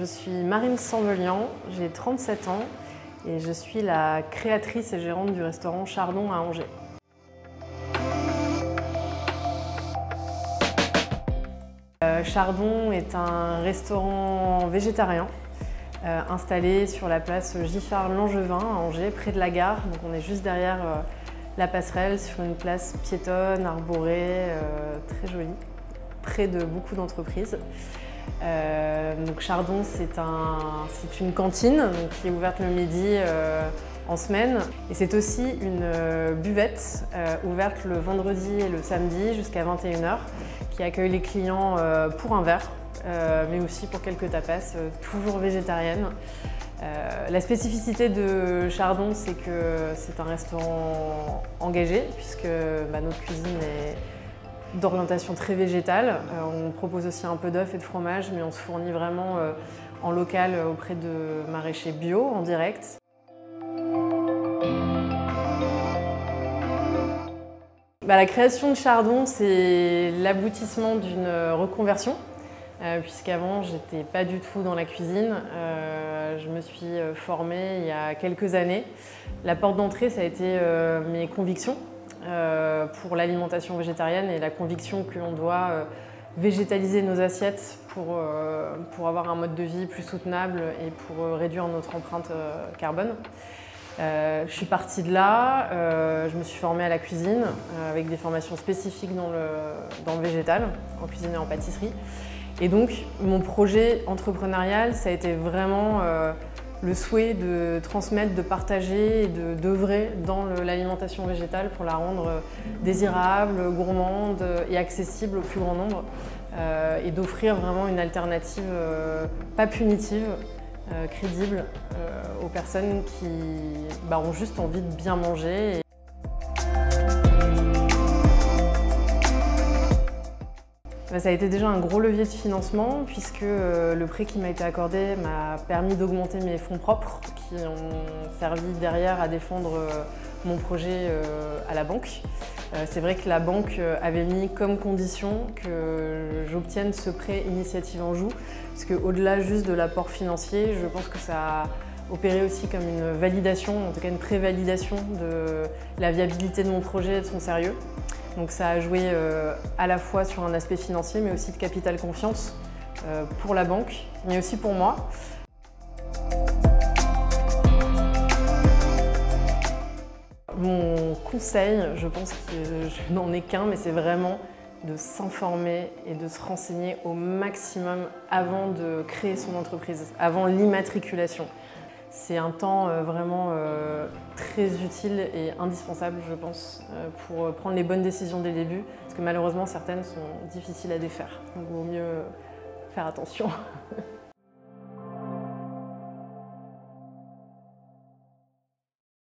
Je suis Marine Sambelian, j'ai 37 ans et je suis la créatrice et gérante du restaurant Chardon à Angers. Chardon est un restaurant végétarien installé sur la place Giffard-Langevin à Angers, près de la gare. Donc on est juste derrière la passerelle, sur une place piétonne, arborée, très jolie, près de beaucoup d'entreprises. Donc Chardon, c'est une cantine donc, qui est ouverte le midi en semaine. Et c'est aussi une buvette ouverte le vendredi et le samedi jusqu'à 21 h qui accueille les clients pour un verre, mais aussi pour quelques tapas, toujours végétariennes. La spécificité de Chardon, c'est que c'est un restaurant engagé, puisque notre cuisine est d'orientation très végétale. On propose aussi un peu d'œufs et de fromage, mais on se fournit vraiment en local auprès de maraîchers bio, en direct. La création de Chardon, c'est l'aboutissement d'une reconversion, puisqu'avant, j'étais pas du tout dans la cuisine. Je me suis formée il y a quelques années. La porte d'entrée, ça a été mes convictions pour l'alimentation végétarienne et la conviction qu'on doit végétaliser nos assiettes pour avoir un mode de vie plus soutenable et pour réduire notre empreinte carbone. Je suis partie de là, je me suis formée à la cuisine avec des formations spécifiques dans le végétal, en cuisine et en pâtisserie. Et donc mon projet entrepreneurial, ça a été vraiment le souhait de transmettre, de partager et d'œuvrer dans l'alimentation végétale pour la rendre désirable, gourmande et accessible au plus grand nombre et d'offrir vraiment une alternative pas punitive, crédible aux personnes qui ont juste envie de bien manger. Ça a été déjà un gros levier de financement puisque le prêt qui m'a été accordé m'a permis d'augmenter mes fonds propres qui ont servi derrière à défendre mon projet à la banque. C'est vrai que la banque avait mis comme condition que j'obtienne ce prêt Initiative Anjou parce qu'au-delà juste de l'apport financier, je pense que ça a opéré aussi comme une validation, en tout cas une prévalidation de la viabilité de mon projet et de son sérieux. Donc ça a joué à la fois sur un aspect financier, mais aussi de capital confiance pour la banque, mais aussi pour moi. Mon conseil, je pense que je n'en ai qu'un, mais c'est vraiment de s'informer et de se renseigner au maximum avant de créer son entreprise, avant l'immatriculation. C'est un temps vraiment très utile et indispensable, je pense, pour prendre les bonnes décisions dès le début, parce que malheureusement, certaines sont difficiles à défaire. Donc il vaut mieux faire attention.